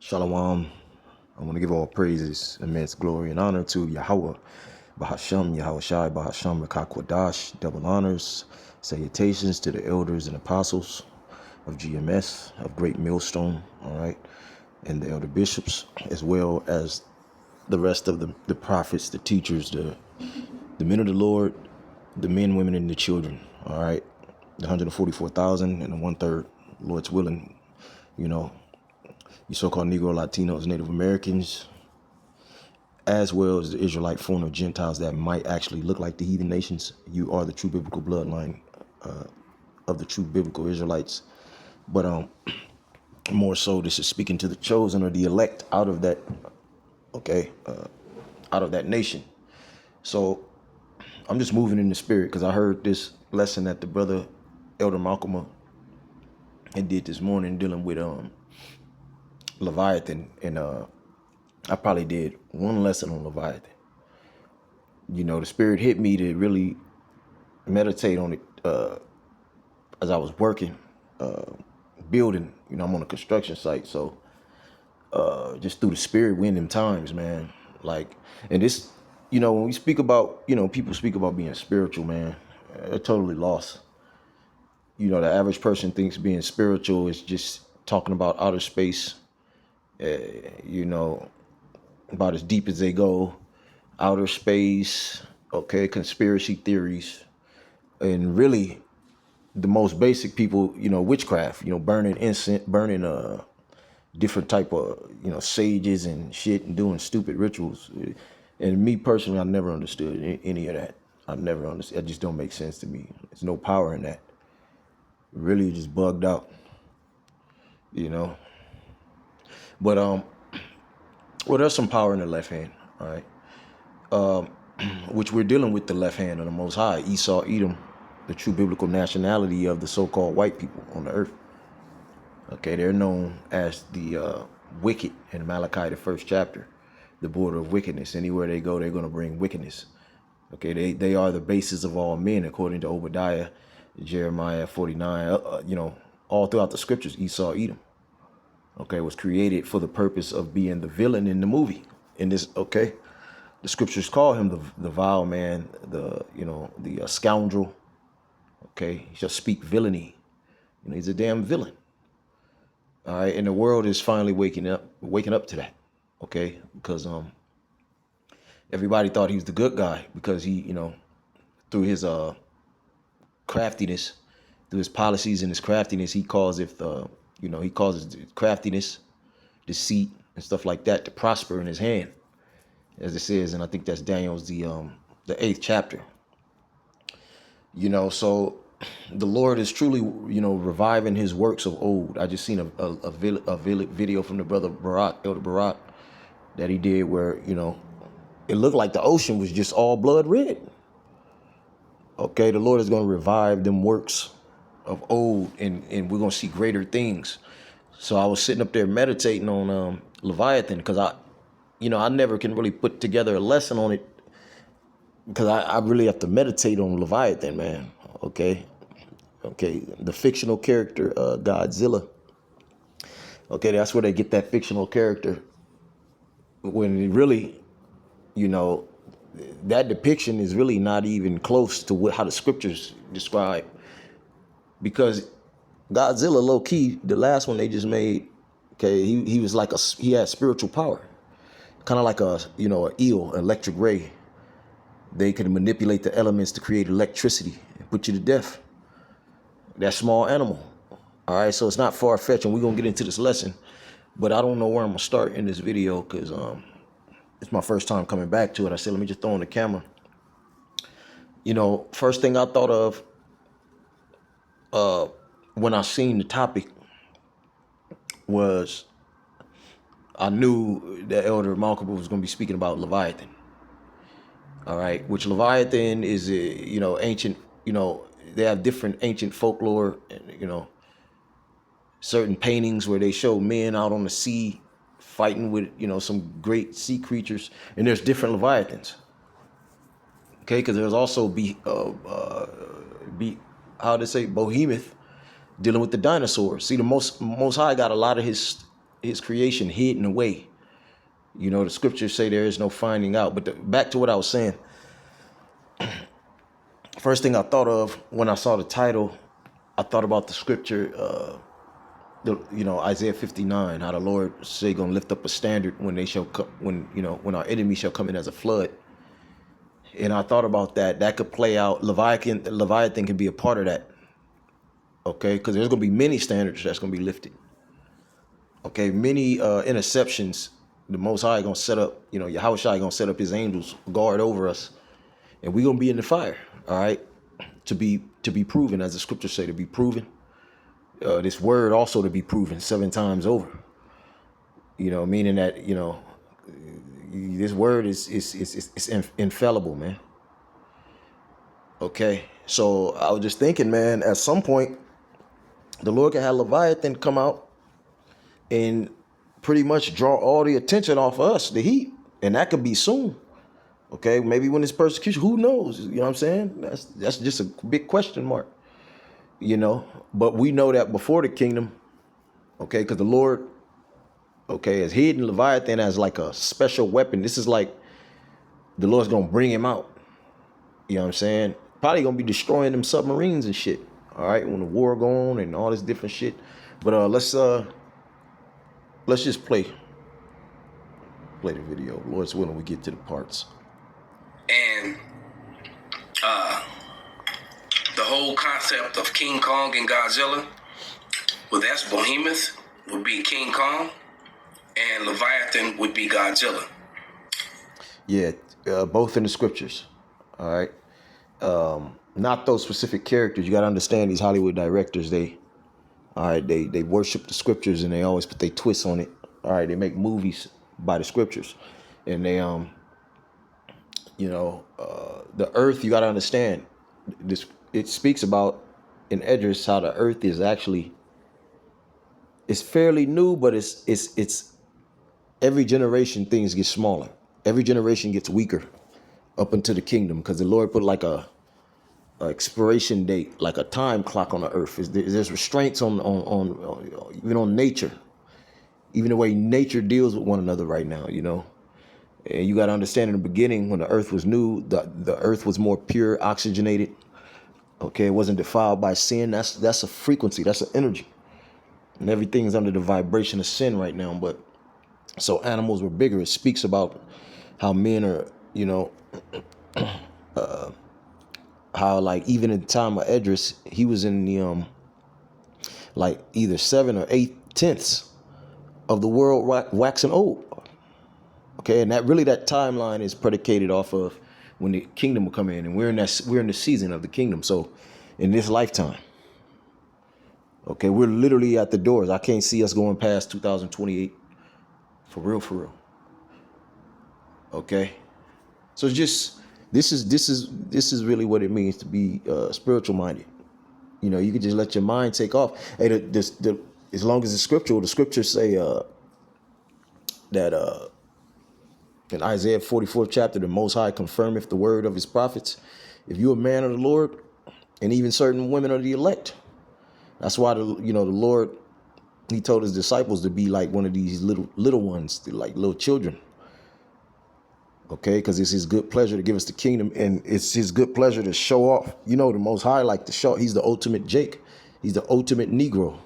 Shalom. I want to give all praises, immense glory, and honor to Yahweh, Bahasham, Yahweh Shai, Bahasham, Makakwadash, double honors, salutations to the elders and apostles of GMS, of Great Millstone, all right, and the elder bishops, as well as the rest of the prophets, the teachers, the men of the Lord, the men, women, and the children, all right, the 144,000 and the 1/3, Lord's willing, you know, you so-called Negro, Latinos, Native Americans, as well as the Israelite foreign or Gentiles that might actually look like the heathen nations. You are the true biblical bloodline of the true biblical Israelites. But more so, this is speaking to the chosen or the elect out of that, out of that nation. So I'm just moving in the spirit because I heard this lesson that the brother Elder Malcolm had did this morning dealing with Leviathan, and I probably did one lesson on Leviathan. You know, the spirit hit me to really meditate on it as I was working, building. You know, I'm on a construction site, so just through the spirit, we in them times, man. Like, and this, you know, when we speak about, you know, people speak about being spiritual, man, they're totally lost. You know, the average person thinks being spiritual is just talking about outer space, you know, about as deep as they go, outer space, conspiracy theories, and really the most basic people, you know, witchcraft, you know, burning incense, burning different type of, you know, sages and shit and doing stupid rituals. And me personally, I never understood any of that. I've never understood. It just don't make sense to me. There's no power in that. Really just bugged out, you know. But well, there's some power in the left hand, all right. Which we're dealing with the left hand of the Most High, Esau, Edom, the true biblical nationality of the so-called white people on the earth. Okay, they're known as the wicked in Malachi, the 1st chapter, the border of wickedness. Anywhere they go, they're going to bring wickedness. Okay, they are the basis of all men, according to Obadiah, Jeremiah 49, you know, all throughout the scriptures, Esau, Edom, okay, was created for the purpose of being the villain in the movie. In this, okay, the scriptures call him the vile man, the scoundrel. Okay, he shall speak villainy. You know, he's a damn villain. All right, and the world is finally waking up to that. Okay, because everybody thought he was the good guy because he, you know, through his craftiness, through his policies and his craftiness, he causes craftiness, deceit, and stuff like that to prosper in his hand, as it says, and I think that's Daniel's the 8th chapter. You know, so the Lord is truly, you know, reviving his works of old. I just seen a video from the brother Barak, Elder Barak, that he did where, you know, it looked like the ocean was just all blood red. Okay, the Lord is going to revive them works of old, and we're going to see greater things. So I was sitting up there meditating on Leviathan because I never can really put together a lesson on it because I really have to meditate on Leviathan, man. Okay, the fictional character Godzilla. Okay, that's where they get that fictional character. When really, you know, that depiction is really not even close to how the scriptures describe. Because Godzilla, low key, the last one they just made, okay, he was like he had spiritual power, kind of like an eel, electric ray. They could manipulate the elements to create electricity and put you to death. That small animal. All right, so it's not far-fetched, and we're gonna get into this lesson, but I don't know where I'm gonna start in this video because it's my first time coming back to it. I said, let me just throw on the camera. You know, first thing I thought of when I seen the topic was I knew that Elder Malcolm was going to be speaking about Leviathan. All right, which Leviathan is, ancient, they have different ancient folklore, and, certain paintings where they show men out on the sea fighting with, some great sea creatures, and there's different Leviathans. Okay, because there's also Behemoth dealing with the dinosaurs. See, the most High got a lot of his his creation hidden away. You know, the scriptures say there is no finding out. But back to what I was saying. First thing I thought of when I saw the title, I thought about the scripture, Isaiah 59, how the Lord say gonna lift up a standard when they shall come, when our enemy shall come in as a flood. And I thought about that. That could play out. Leviathan can be a part of that. Okay, because there's gonna be many standards that's gonna be lifted. Okay, many interceptions. The Most High gonna set up, Yahweh Shai gonna set up his angels guard over us, and we're gonna be in the fire. All right, to be proven, as the scriptures say, to be proven. This word also to be proven 7 times over. Meaning that this word is infallible, man. Okay, so I was just thinking, man, at some point, the Lord can have Leviathan come out and pretty much draw all the attention off of us, the heat, and that could be soon. Okay, maybe when it's persecution, who knows? You know what I'm saying? That's just a big question mark. But we know that before the kingdom, okay, because the Lord, okay, has hidden Leviathan as like a special weapon. This is like the Lord's gonna bring him out. You know what I'm saying? Probably gonna be destroying them submarines and shit. All right, when the war go on and all this different shit. But let's just play the video. Lord's willing, we get to the parts. And the whole concept of King Kong and Godzilla, well, that's Behemoth would be King Kong, and Leviathan would be Godzilla. Yeah, both in the scriptures. All right. Not those specific characters. You got to understand these Hollywood directors, they worship the scriptures and they always put their twists on it. All right, they make movies by the scriptures. And they the earth, you got to understand this. It speaks about in Edris how the earth is actually, it's fairly new, but it's every generation things get smaller. Every generation gets weaker up into the kingdom, because the Lord put like a expiration date, like a time clock on the earth. There's restraints on even on nature, even the way nature deals with one another right now. And you got to understand, in the beginning, when the earth was new, the earth was more pure, oxygenated. Okay, it wasn't defiled by sin. That's a frequency. That's an energy. And everything's under the vibration of sin right now. But so animals were bigger. It speaks about how men are, how like even in the time of Edris, he was in the like either 7 or 8 tenths of the world waxing old. Okay, and that timeline is predicated off of when the kingdom will come in, and we're in the season of the kingdom. So in this lifetime, okay, we're literally at the doors. I can't see us going past 2028 for real. Okay, so it's just this is really what it means to be spiritual minded. You can just let your mind take off. Hey, as long as the scriptures say that in Isaiah 44th chapter, the Most High confirmeth the word of his prophets. If you're a man of the Lord, and even certain women are the elect. That's why the Lord, he told his disciples to be like one of these little ones, like little children. Okay, because it's his good pleasure to give us the kingdom, and it's his good pleasure to show off. The Most High like to show. He's the ultimate Jake. He's the ultimate Negro.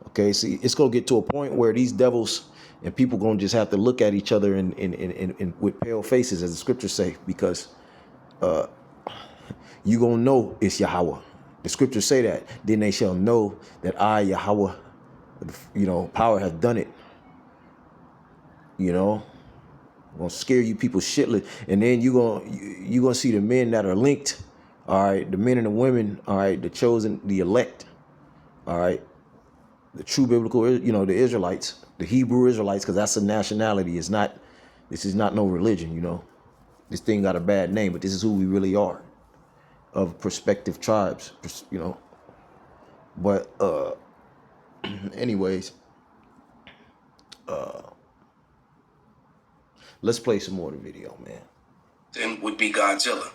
Okay, see, it's gonna get to a point where these devils and people gonna just have to look at each other in with pale faces, as the scriptures say, because you gonna know it's Yahweh. The scriptures say that. Then they shall know that I, Yahweh, power hath done it. Gonna scare you people shitless, and then you gonna see the men that are linked. All right, the men and the women. All right, the chosen, the elect. All right, the true biblical, the Israelites, the Hebrew Israelites, because that's a nationality. This is not no religion. This thing got a bad name, but this is who we really are, of prospective tribes. But anyways, let's play some more of the video, man. Then would be Godzilla.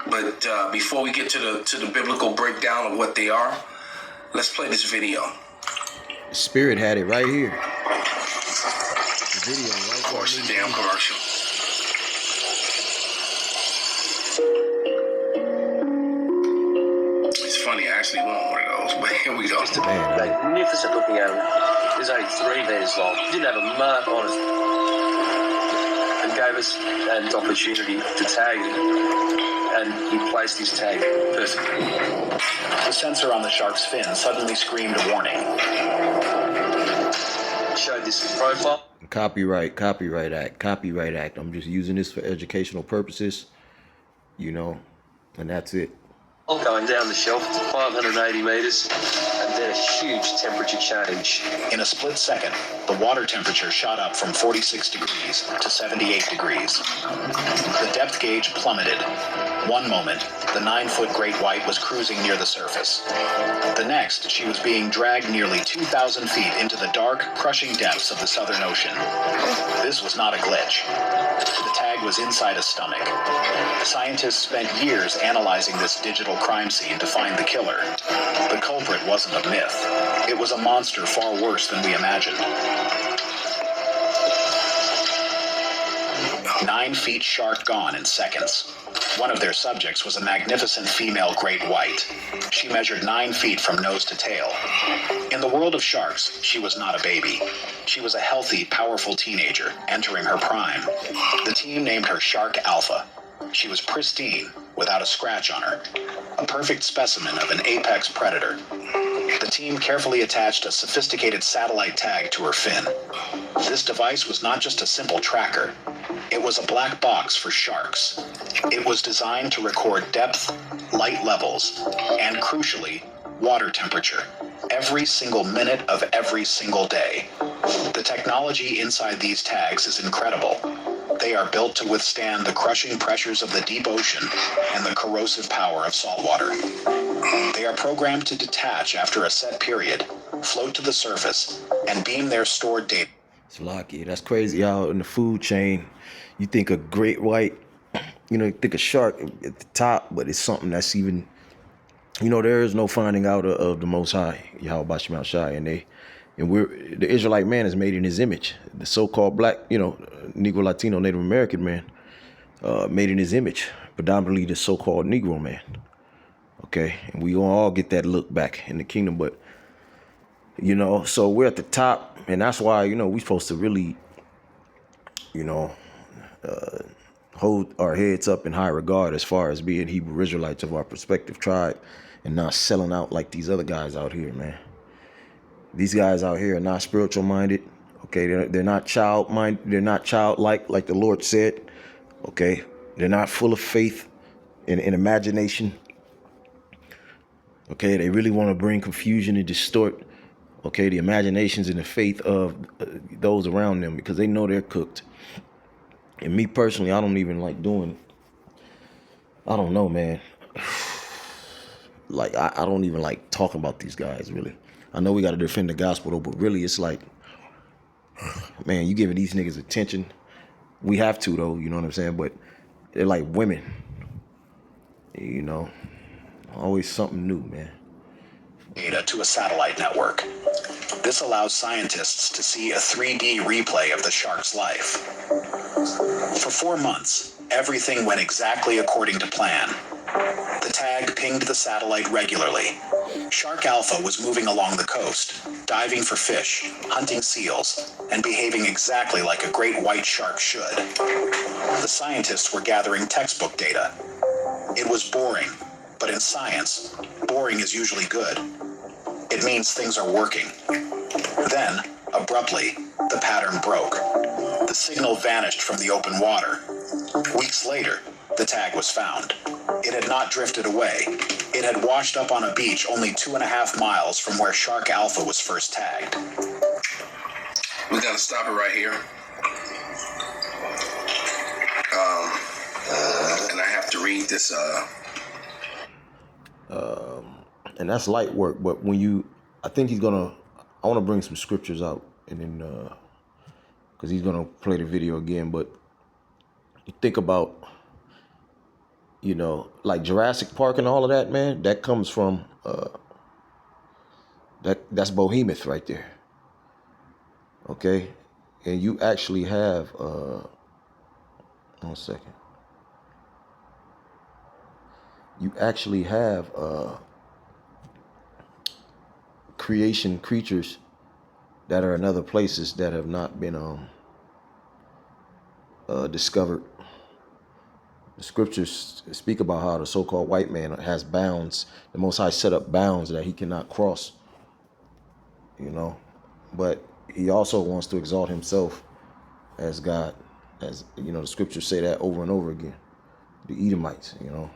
But before we get to the biblical breakdown of what they are, let's play this video. Spirit had it right here. The video right Of course, the damn commercial. It's funny, I actually want one of those, but here we go. Magnificent looking animal. It was only 3 meters long. It didn't have a mark on it. And gave us an opportunity to tag it. And he placed his tag perfectly. The sensor on the shark's fin suddenly screamed a warning. Showed this profile. Copyright Act. I'm just using this for educational purposes, you know, and that's it. Going down the shelf to 580 meters, and then a huge temperature change. In a split second, the water temperature shot up from 46 degrees to 78 degrees. The depth gauge plummeted. One moment, the 9-foot great white was cruising near the surface. The next, she was being dragged nearly 2,000 feet into the dark, crushing depths of the Southern Ocean. This was not a glitch. The tag was inside a stomach. Scientists spent years analyzing this digital crime scene to find the killer. The culprit wasn't a myth. It was a monster far worse than we imagined. 9 feet shark gone in seconds. One of their subjects was a magnificent female great white. She measured 9 feet from nose to tail. In the world of sharks, she was not a baby. She was a healthy, powerful teenager entering her prime. The team named her Shark Alpha. She was pristine, without a scratch on her. A perfect specimen of an apex predator. The team carefully attached a sophisticated satellite tag to her fin. This device was not just a simple tracker. It was a black box for sharks. It was designed to record depth, light levels, and crucially, water temperature, every single minute of every single day. The technology inside these tags is incredible. They are built to withstand the crushing pressures of the deep ocean and the corrosive power of saltwater. They are programmed to detach after a set period, float to the surface, and beam their stored data. It's lucky. That's crazy out in the food chain. You think a great white, you know, you think a shark at the top, but it's something that's even, you know, there is no finding out of the Most High, Yahweh Shema Shai, and the Israelite man is made in his image. The so-called black, you know, Negro, Latino, Native American man, made in his image, predominantly the so-called Negro man. Okay, and we gonna all get that look back in the kingdom, but you know, so we're at the top, and that's why, you know, we're supposed to really, you know, hold our heads up in high regard as far as being Hebrew Israelites of our respective tribe and not selling out like these other guys out here, man. These guys out here are not spiritual minded. Okay, they're not child minded. They're not childlike, like the Lord said. Okay, they're not full of faith and imagination. Okay, they really want to bring confusion and distort, okay, the imaginations and the faith of those around them, because they know they're cooked. And me personally, I don't even like doing, I don't know, man. Like, I don't even like talking about these guys, really. I know we got to defend the gospel, though, but really, it's like, man, you giving these niggas attention. We have to, though, you know what I'm saying? But they're like women, you know. Always something new, man. Data to a satellite network. This allows scientists to see a 3D replay of the shark's life. For 4 months, everything went exactly according to plan. The tag pinged the satellite regularly. Shark Alpha was moving along the coast, diving for fish, hunting seals, and behaving exactly like a great white shark should. The scientists were gathering textbook data. It was boring. But in science, boring is usually good. It means things are working. Then, abruptly, the pattern broke. The signal vanished from the open water. Weeks later, the tag was found. It had not drifted away. It had washed up on a beach only 2.5 miles from where Shark Alpha was first tagged. We gotta stop it right here. And I have to read this, and that's light work, but when you, I want to bring some scriptures out, and then, because he's gonna play the video again, but you think about, you know, like Jurassic Park and all of that, man, that comes from, that's Behemoth right there. Okay, and you actually have 1 second. You actually have creatures that are in other places that have not been discovered. The scriptures speak about how the so-called white man has bounds. The Most High set up bounds that he cannot cross, you know. But he also wants to exalt himself as God. As you know, the scriptures say that over and over again. The Edomites, you know.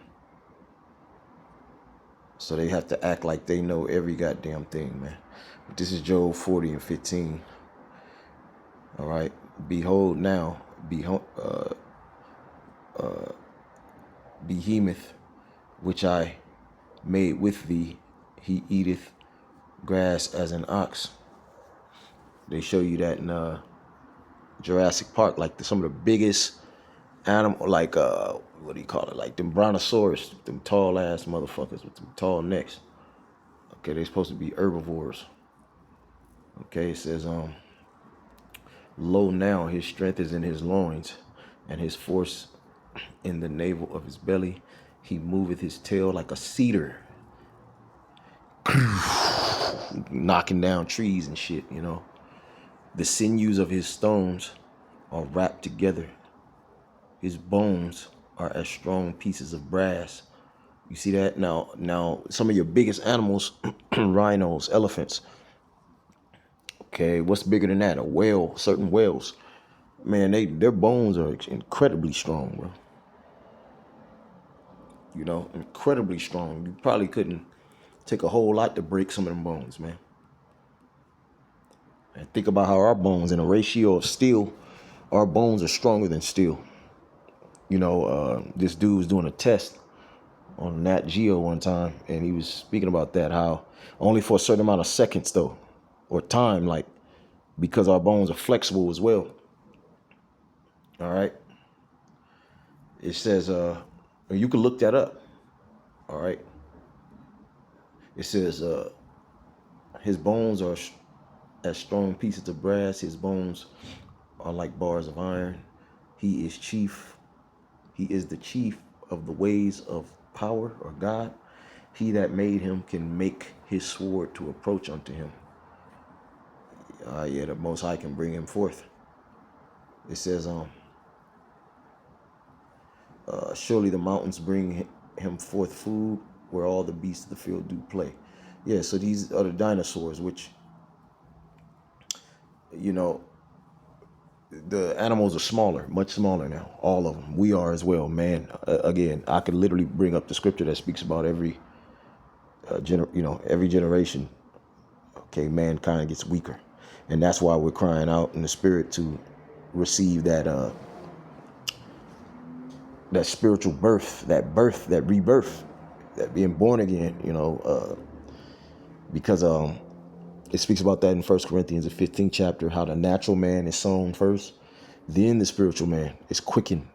So they have to act like they know every goddamn thing, man. But this is Job 40 and 15. All right. Behold now, behemoth, which I made with thee, he eateth grass as an ox. They show you that in Jurassic Park, like some of the biggest animal, like what do you call it? Like them brontosaurus, them tall ass motherfuckers with them tall necks. Okay, they're supposed to be herbivores. Okay, it says lo now his strength is in his loins, and his force in the navel of his belly. He moveth his tail like a cedar, knocking down trees and shit, you know. The sinews of his stones are wrapped together. His bones are as strong pieces of brass. You see that? Now some of your biggest animals, rhinos, elephants. Okay, what's bigger than that? A whale, certain whales. Man, their bones are incredibly strong, bro. You know, incredibly strong. You probably couldn't take a whole lot to break some of them bones, man. And think about how our bones, in a ratio of steel, our bones are stronger than steel. You know, this dude was doing a test on Nat Geo one time, and he was speaking about that, how only for a certain amount of seconds, though, or time, like, because our bones are flexible as well. All right. It says, you can look that up. All right. It says, his bones are as strong pieces of brass. His bones are like bars of iron. He is chief. He is the chief of the ways of power, or God. He that made him can make his sword to approach unto him. Yeah, the Most High can bring him forth. It says, surely the mountains bring him forth food, where all the beasts of the field do play. Yeah, so these are the dinosaurs, which, you know, the animals are smaller, much smaller now. All of them. We are as well, man. Again, I could literally bring up the scripture that speaks about every, every generation. Okay, mankind gets weaker, and that's why we're crying out in the spirit to receive that that spiritual birth, that rebirth, that being born again. You know, because it speaks about that in 1 Corinthians, the 15th chapter, how the natural man is sown first, then the spiritual man is quickened.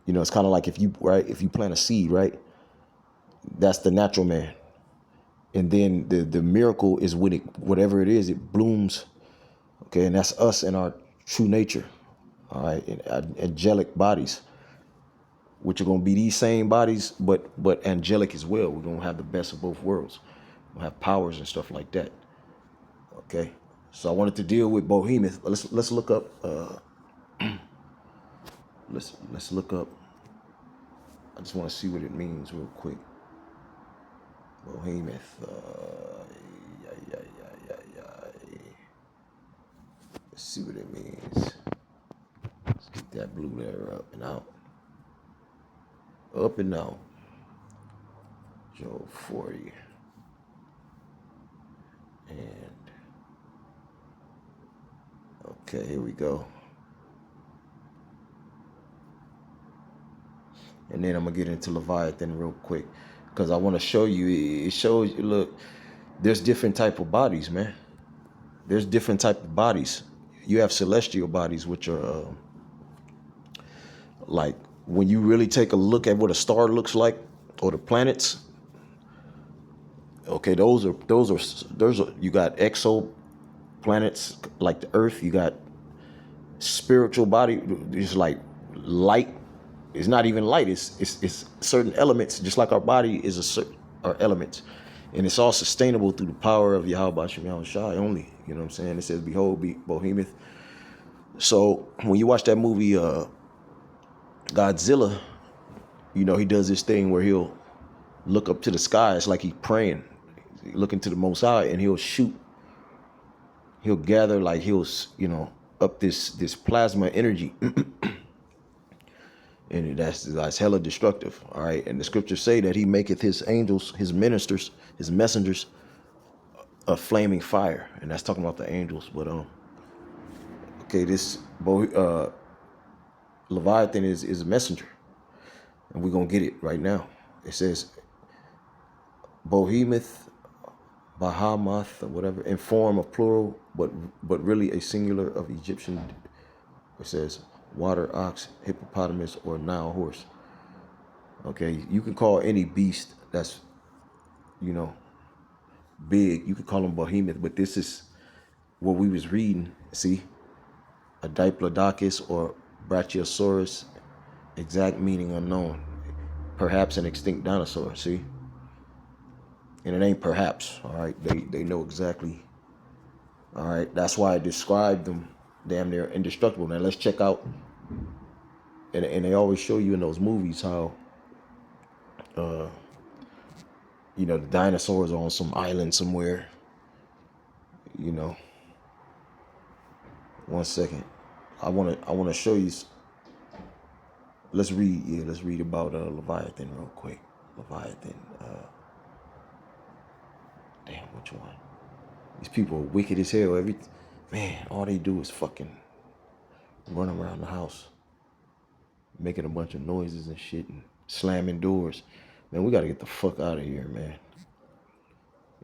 You know, it's kind of like if you plant a seed, right? That's the natural man. And then the miracle is when whatever it is, it blooms. Okay, and that's us in our true nature. All right, in angelic bodies, which are going to be these same bodies, but angelic as well. We're going to have the best of both worlds. We'll have powers and stuff like that. Okay, so I wanted to deal with behemoth. Let's look up. Let's look up. I just want to see what it means real quick. Behemoth. Let's see what it means. Let's get that blue letter up and out. Up and out. Job 40. And okay, here we go. And then I'm gonna get into Leviathan real quick, because I want to show you. It shows you. Look, there's different type of bodies, man. There's different type of bodies. You have celestial bodies, which are like when you really take a look at what a star looks like, or the planets. Okay, those are you got exoplanets, planets like the Earth. You got spiritual body. It's like light. It's not even light. It's certain elements, just like our body is our elements, and it's all sustainable through the power of Yahweh Shem Yahweh Shai only. You know what I'm saying? It says, "Behold, be behemoth." So when you watch that movie, Godzilla, you know he does this thing where he'll look up to the sky. It's like he's praying, looking to the Most High, and he'll shoot. He'll gather like up this plasma energy. And that's hella destructive. All right. And the scriptures say that he maketh his angels, his ministers, his messengers, a flaming fire. And that's talking about the angels. But okay, this Leviathan is a messenger. And we're gonna get it right now. It says Behemoth, Bahamut, or whatever, in form of plural, but really a singular of Egyptian. It says water ox, hippopotamus, or Nile horse. Okay, you can call any beast that's, big. You could call them behemoth, but this is what we was reading. See, a diplodocus or brachiosaurus, exact meaning unknown. Perhaps an extinct dinosaur. See, and it ain't perhaps. All right, they know exactly. All right, that's why I described them damn near indestructible. Now let's check out. And they always show you in those movies how, the dinosaurs are on some island somewhere. One second. I wanna show you. Let's read. Yeah, let's read about Leviathan real quick. Leviathan. Damn, which one? These people are wicked as hell. All they do is fucking run around the house, making a bunch of noises and shit and slamming doors. Man, we gotta get the fuck out of here, man.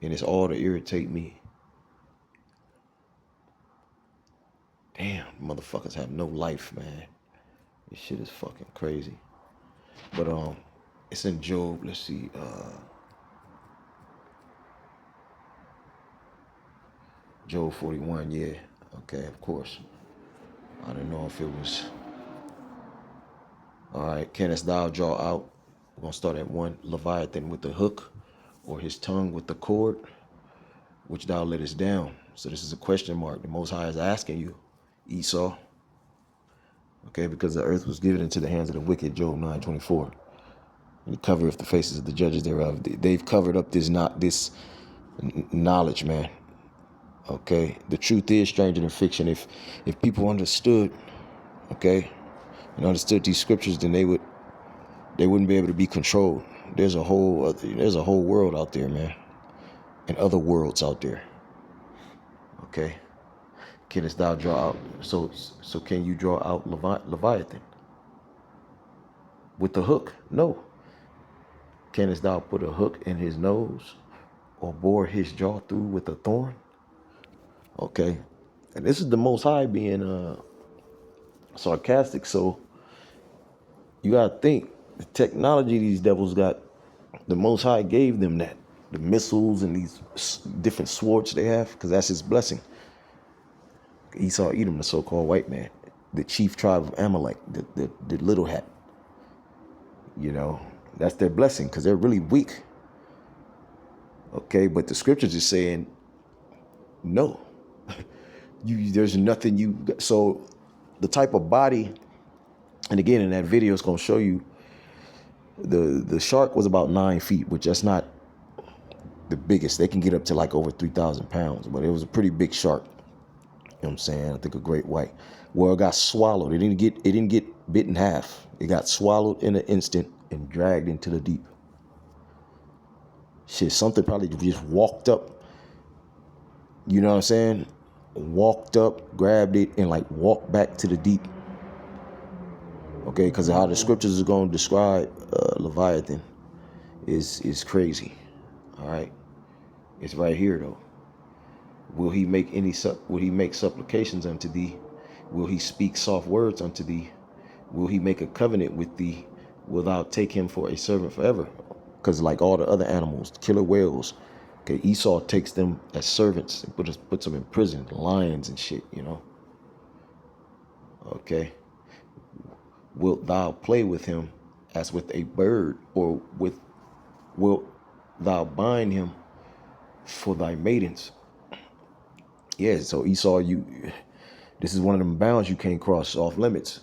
And it's all to irritate me. Damn, motherfuckers have no life, man. This shit is fucking crazy. But it's in Job. Let's see. Job 41. Yeah. Okay, of course. I don't know if it was. All right. Canst thou draw out? We're gonna start at 1. Leviathan with the hook, or his tongue with the cord, which thou lettest down. So this is a question mark. The Most High is asking you, Esau. Okay, because the earth was given into the hands of the wicked, Job 9:24. And he covereth the faces of the judges thereof. They've covered up this knowledge, man. Okay, the truth is stranger than fiction. If people understood, okay, and understood these scriptures, then they wouldn't be able to be controlled. There's a whole world out there, man, and other worlds out there. Okay. Canst thou draw out? So can you draw out Leviathan with the hook? No. Canst thou put a hook in his nose, or bore his jaw through with a thorn? Okay, and this is the Most High being sarcastic. So you gotta think the technology these devils got. The Most High gave them that, the missiles and these different swords they have, because that's his blessing. Esau Edom, the so-called white man, the chief tribe of Amalek, the little hat. That's their blessing, because they're really weak. Okay, but the scriptures is saying, no. There's nothing you got. So the type of body, and again in that video, it's going to show you the shark was about 9 feet, which that's not the biggest. They can get up to like over 3,000 pounds, but it was a pretty big shark. You know what I'm saying? I think a great white. Well, it got swallowed. It didn't get bit in half. It got swallowed in an instant and dragged into the deep. Shit, something probably just walked up. You know what I'm saying? Walked up, grabbed it, and like walked back to the deep. Okay, because how the scriptures are going to describe Leviathan is crazy. All right, it's right here though. Will he make supplications unto thee? Will he speak soft words unto thee? Will he make a covenant with thee? Will thou take him for a servant forever? Because like all the other animals, killer whales, Okay, Esau takes them as servants and puts them in prison, lions and shit, you know. Okay. Wilt thou play with him as with a bird, or wilt thou bind him for thy maidens? Yeah, so Esau, this is one of them bounds you can't cross, off limits.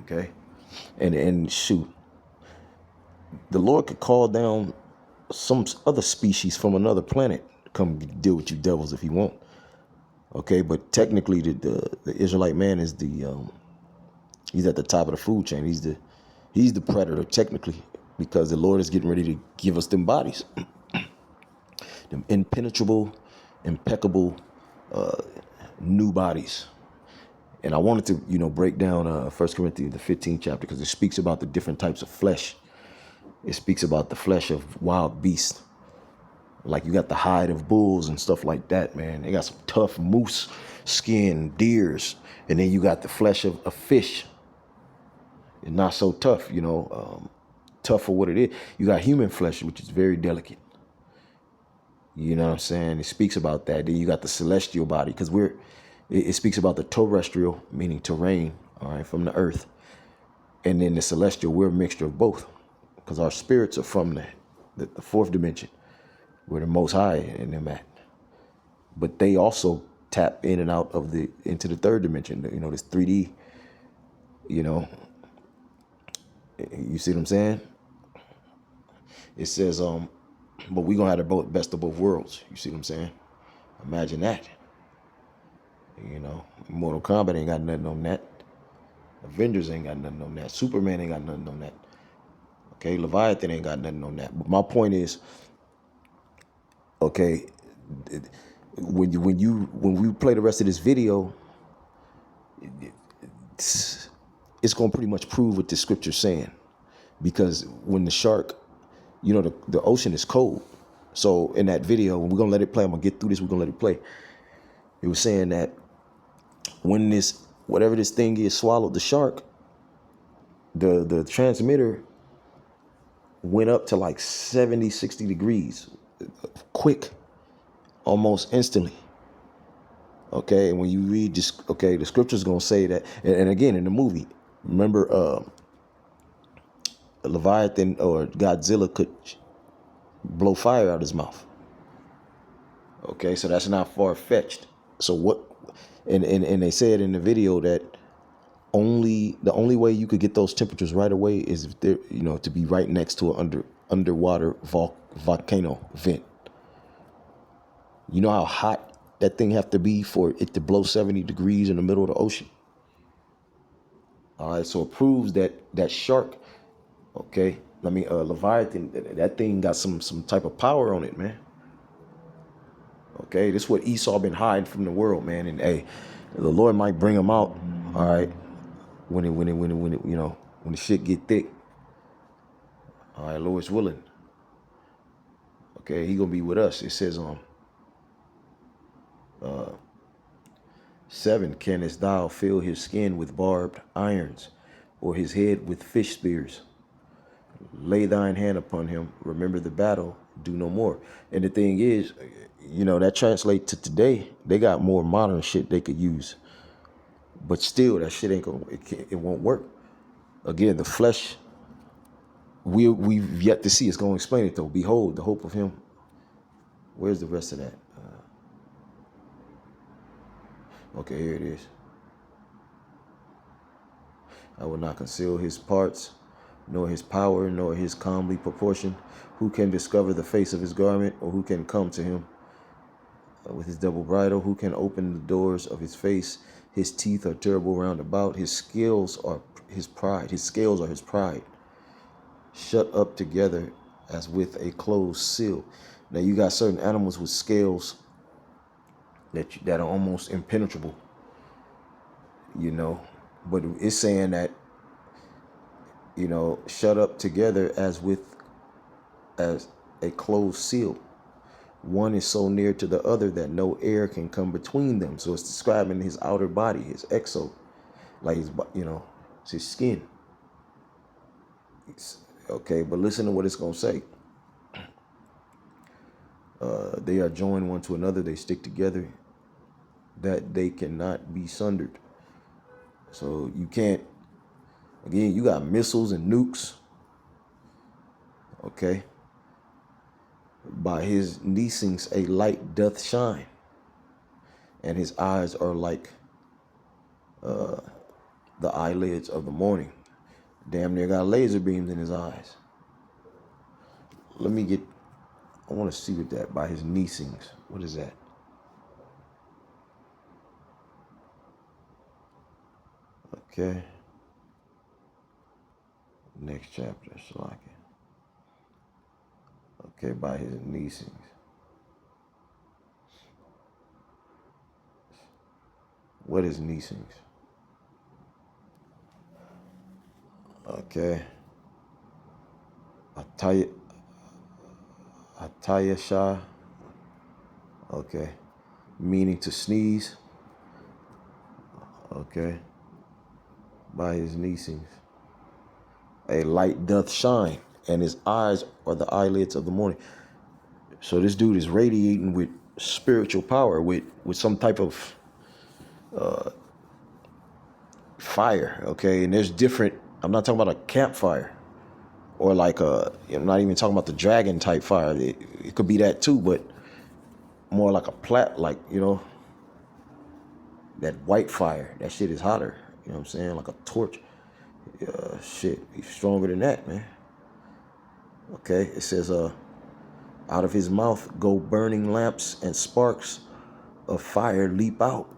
Okay. And shoot, the Lord could call down some other species from another planet to come deal with you devils if he want. Okay, but technically the Israelite man is he's at the top of the food chain. He's the predator technically, because the Lord is getting ready to give us them bodies. Them impenetrable, impeccable new bodies. And I wanted to, break down 1 Corinthians, the 15th chapter, because it speaks about the different types of flesh. It speaks about the flesh of wild beasts. Like you got the hide of bulls and stuff like that, man. They got some tough moose skin deers. And then you got the flesh of a fish. And not so tough, tough for what it is. You got human flesh, which is very delicate. You know what I'm saying? It speaks about that. Then you got the celestial body, because it speaks about the terrestrial, meaning terrain, all right, from the earth. And then the celestial, we're a mixture of both, because our spirits are from the fourth dimension, where the Most High in them at. But they also tap in and out into the third dimension, this 3D, you see what I'm saying? It says, but we're going to have the best of both worlds. You see what I'm saying? Imagine that. Mortal Kombat ain't got nothing on that. Avengers ain't got nothing on that. Superman ain't got nothing on that. Okay, Leviathan ain't got nothing on that. But my point is, okay, when we play the rest of this video, it's gonna pretty much prove what the scripture's saying. Because when the shark, the ocean is cold. So in that video, we're gonna let it play. I'm gonna get through this. We're gonna let it play. It was saying that when whatever this thing is swallowed the shark, the transmitter went up to like 70, 60 degrees, quick, almost instantly. Okay, and when you read this, okay, the scripture's gonna say that, and again in the movie, remember, Leviathan or Godzilla could blow fire out his mouth. Okay, so that's not far fetched. So what? And they said in the video that the only way you could get those temperatures right away is if they're, to be right next to an underwater volcano vent. You know how hot that thing have to be for it to blow 70 degrees in the middle of the ocean? All right, so it proves that shark, okay, Leviathan, that thing got some type of power on it, man. Okay, this is what Esau been hiding from the world, man. And hey, the Lord might bring him out, all right, when the shit get thick. All right, Lord's willing. Okay, he gonna be with us. It says 7, canst thou fill his skin with barbed irons, or his head with fish spears? Lay thine hand upon him, remember the battle, do no more. And the thing is, that translates to today. They got more modern shit they could use, but still that shit it won't work. Again, the flesh, we've yet to see. It's going to explain it though. Behold, the hope of him. Where's the rest of that? Okay, here it is. I will not conceal his parts, nor his power, nor his comely proportion. Who can discover the face of his garment, or who can come to him with his double bridle? Who can open the doors of his face? His teeth are terrible round about. His scales are his pride. His scales are his pride. Shut up together as with a closed seal. Now you got certain animals with scales that are almost impenetrable, but it's saying that, shut up together as a closed seal. One is so near to the other that no air can come between them. So it's describing his outer body, his exo, like it's his skin. Okay, but listen to what it's gonna say. They are joined one to another. They stick together, that they cannot be sundered. So you can't, again, you got missiles and nukes. Okay. By his neesings a light doth shine, and his eyes are like the eyelids of the morning. Damn near got laser beams in his eyes. Let me get, I want to see what that, by his neesings. What is that? Okay. Next chapter, Shalaki. Okay, by his neesings. What is neesings? Okay. Atayasha. Okay. Meaning to sneeze. Okay. By his neesings. A light doth shine, and his eyes are the eyelids of the morning. So this dude is radiating with spiritual power, with some type of fire. Okay. And there's different, I'm not talking about a campfire. Or like I'm not even talking about the dragon type fire. It could be that too, but more like like, that white fire. That shit is hotter. You know what I'm saying? Like a torch. Shit, he's stronger than that, man. Okay, it says, out of his mouth go burning lamps, and sparks of fire leap out.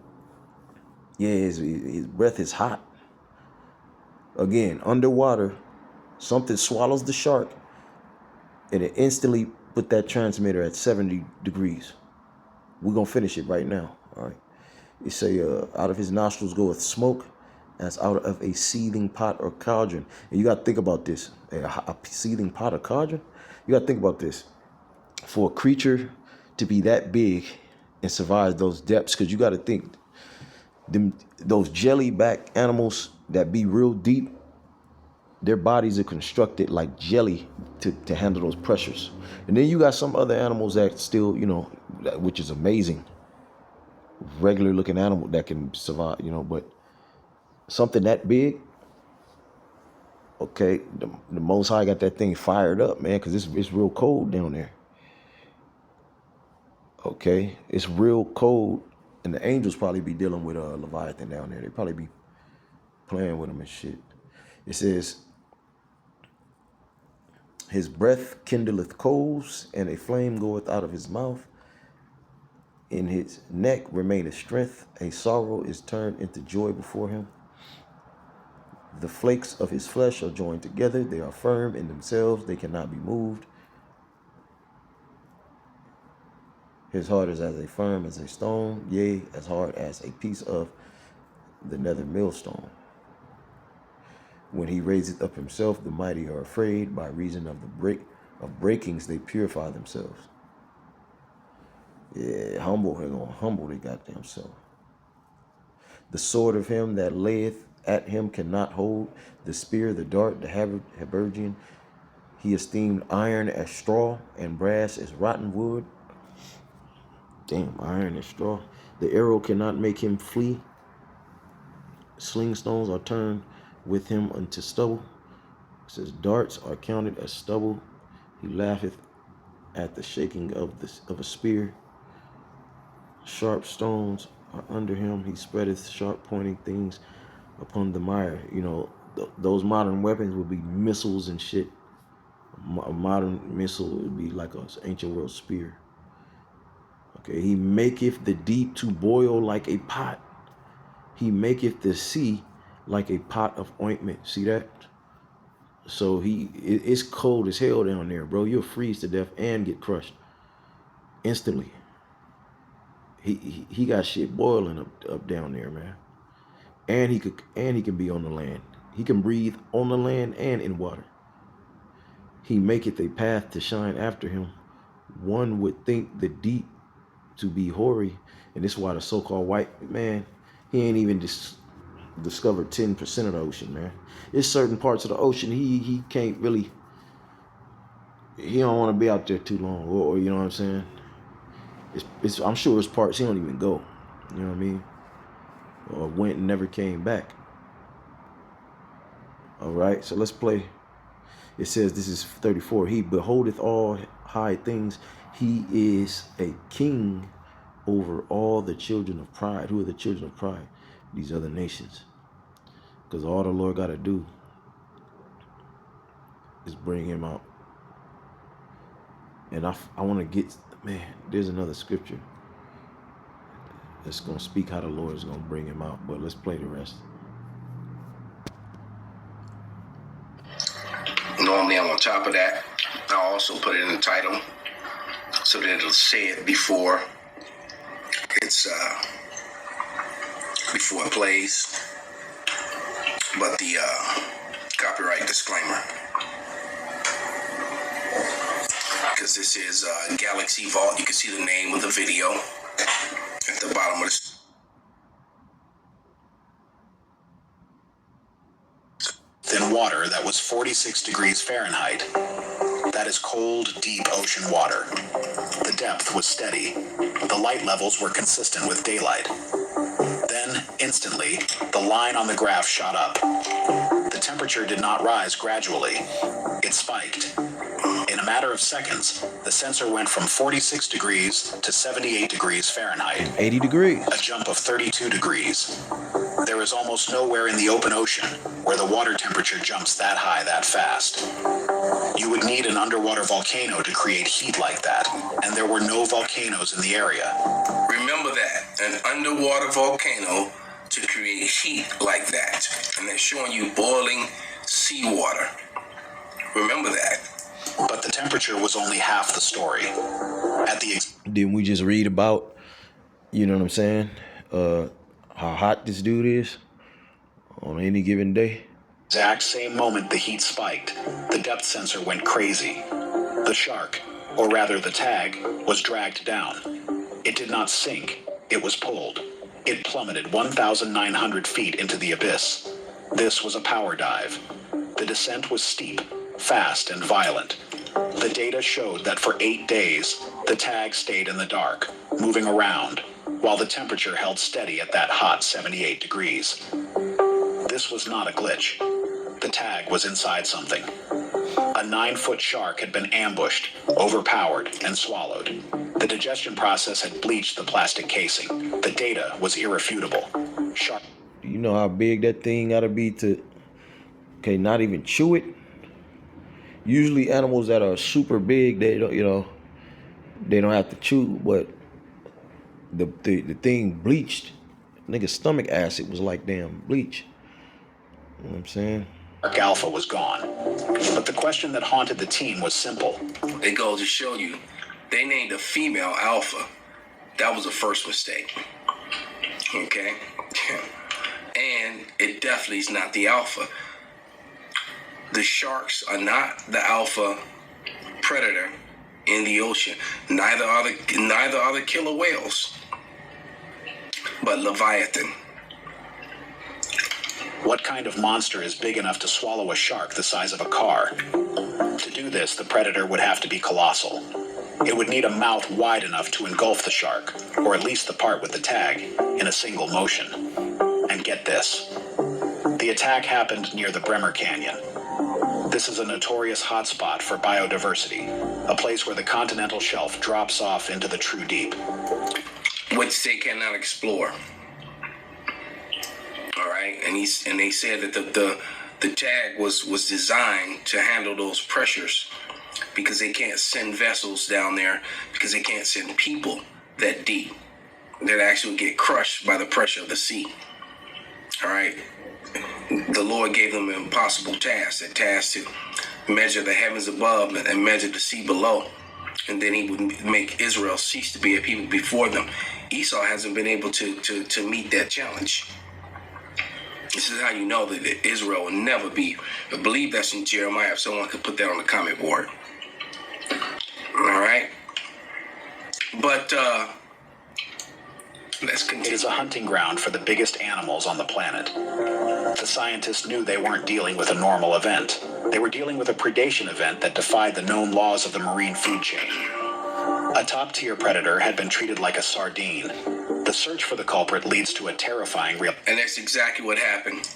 Yeah, his breath is hot. Again, underwater, something swallows the shark, and it instantly put that transmitter at 70 degrees. We're going to finish it right now. All right. It say, out of his nostrils goeth smoke, as out of a seething pot or cauldron. And you got to think about this. A seething pot or cauldron? You got to think about this. For a creature to be that big and survive those depths, because you got to think, those jelly-back animals that be real deep, their bodies are constructed like jelly to handle those pressures. And then you got some other animals that still, which is amazing. Regular looking animal that can survive, but something that big, okay, the Most High got that thing fired up, man, because it's real cold down there. Okay, it's real cold, and the angels probably be dealing with Leviathan down there. They probably be playing with him and shit. It says, his breath kindleth coals, and a flame goeth out of his mouth. In his neck remaineth strength. A sorrow is turned into joy before him. The flakes of his flesh are joined together. They are firm in themselves. They cannot be moved. His heart is as firm as a stone, yea, as hard as a piece of the nether millstone. When he raiseth up himself, the mighty are afraid. By reason of breakings, they purify themselves. Yeah, humble, they're gonna humble their goddamn self. The sword of him that layeth at him cannot hold. The spear, the dart, the habergeon. He esteemed iron as straw, and brass as rotten wood. Damn, iron as straw. The arrow cannot make him flee. Sling stones are turned with him unto stubble. It says, darts are counted as stubble. He laugheth at the shaking of a spear. Sharp stones are under him. He spreadeth sharp pointing things upon the mire. Those modern weapons would be missiles and shit. A modern missile would be like an ancient world spear. Okay, he maketh the deep to boil like a pot. He maketh the sea like a pot of ointment. See that? So it's cold as hell down there, bro. You'll freeze to death and get crushed instantly. He got shit boiling up down there, man. And he can be on the land. He can breathe on the land and in water. He maketh a path to shine after him. One would think the deep to be hoary, and this is why the so-called white man, he ain't even discovered 10% of the ocean, man. There's certain parts of the ocean he can't really, he don't want to be out there too long, or you know what I'm saying? I'm sure it's parts he don't even go. You know what I mean? Or went and never came back. All right, so let's play. It says, this is 34. He beholdeth all high things. He is a king over all the children of pride. Who are the children of pride? These other nations. Because all the Lord got to do is bring him out. And I want to get, man, there's another scripture that's going to speak how the Lord is going to bring him out. But let's play the rest. Normally I'm on top of that. I'll also put it in the title so that it'll say it before it plays. But the copyright disclaimer, because this is Galaxy Vault. You can see the name of the video at the bottom of this. Than water that was 46 degrees Fahrenheit. That is cold, deep ocean water. The depth was steady. The light levels were consistent with daylight. Then, instantly, the line on the graph shot up. The temperature did not rise gradually. It spiked. In a matter of seconds, the sensor went from 46 degrees to 78 degrees Fahrenheit. 80 degrees. A jump of 32 degrees. There is almost nowhere in the open ocean where the water temperature jumps that high that fast. You would need an underwater volcano to create heat like that, and there were no volcanoes in the area. Remember that, an underwater volcano to create heat like that. And they're showing you boiling seawater. Remember that. But the temperature was only half the story. Didn't we just read about, you know what I'm saying, how hot this dude is on any given day? Exact same moment the heat spiked, the depth sensor went crazy. The shark, or rather the tag, was dragged down. It did not sink, it was pulled. It plummeted 1,900 feet into the abyss. This was a power dive. The descent was steep, fast, and violent. The data showed that for 8 days, the tag stayed in the dark, moving around, while the temperature held steady at that hot 78 degrees. This was not a glitch. The tag was inside something. A 9-foot shark had been ambushed, overpowered, and swallowed. The digestion process had bleached the plastic casing. The data was irrefutable. Shark. You know how big that thing gotta be to, not even chew it? Usually animals that are super big, they don't, they don't have to chew, but the thing bleached. Nigga's stomach acid was like damn bleach. You know what I'm saying? Shark Alpha was gone. But the question that haunted the team was simple. It goes to show you, they named a female Alpha. That was the first mistake. Okay? And it definitely is not the Alpha. The sharks are not the alpha predator in the ocean. Neither are the killer whales. But Leviathan. What kind of monster is big enough to swallow a shark the size of a car? To do this, the predator would have to be colossal. It would need a mouth wide enough to engulf the shark, or at least the part with the tag, in a single motion. And get this. The attack happened near the Bremer Canyon. This is a notorious hotspot for biodiversity, a place where the continental shelf drops off into the true deep. Which they cannot explore. All right, and they said that the tag was designed to handle those pressures because they can't send vessels down there, because they can't send people that deep that actually get crushed by the pressure of the sea. All right. The Lord gave them an impossible task, a task to measure the heavens above and measure the sea below. And then he would make Israel cease to be a people before them. Esau hasn't been able to meet that challenge. This is how you know that Israel will never be. I believe that's in Jeremiah, if someone could put that on the comment board. All right. But let's continue. It is a hunting ground for the biggest animals on the planet. The scientists knew they weren't dealing with a normal event. They were dealing with a predation event that defied the known laws of the marine food chain. A top-tier predator had been treated like a sardine. The search for the culprit leads to a terrifying real... And that's exactly what happened.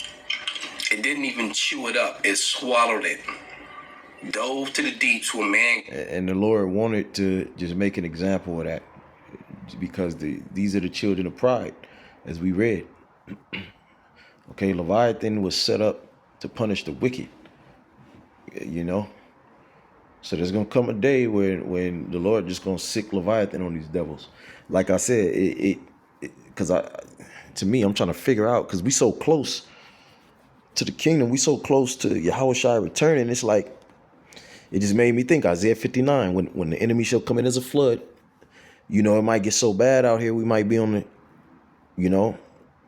It didn't even chew it up. It swallowed it. Dove to the deeps where man... And the Lord wanted to just make an example of that, because these are the children of pride, as we read. Okay, Leviathan was set up to punish the wicked, you know. So there's gonna come a day when the Lord just gonna sick Leviathan on these devils. Like I said, to me, I'm trying to figure out, because we so close to the kingdom, we so close to Yahushua returning. It's like, it just made me think Isaiah 59, when the enemy shall come in as a flood. You know, it might get so bad out here, we might be on the, you know,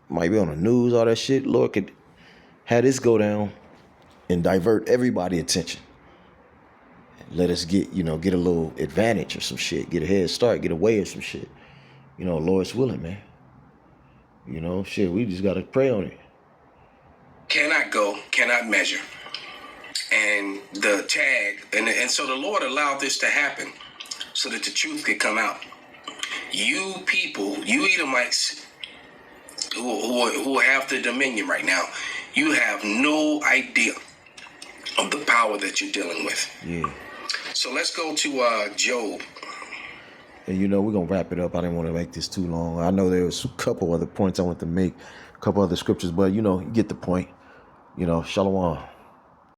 might be on the news, all that shit. Lord could have this go down and divert everybody's attention. Let us get a little advantage or some shit, get a head start, get away or some shit. You know, Lord's willing, man. You know, shit, we just got to pray on it. Cannot go, cannot measure. And the tag, and so the Lord allowed this to happen so that the truth could come out. You people, you Edomites who have the dominion right now, you have no idea of the power that you're dealing with. Yeah. So let's go to Job. And you know, we're going to wrap it up. I didn't want to make this too long. I know there was a couple other points I want to make, a couple other scriptures, but you know, you get the point. You know, Shalom.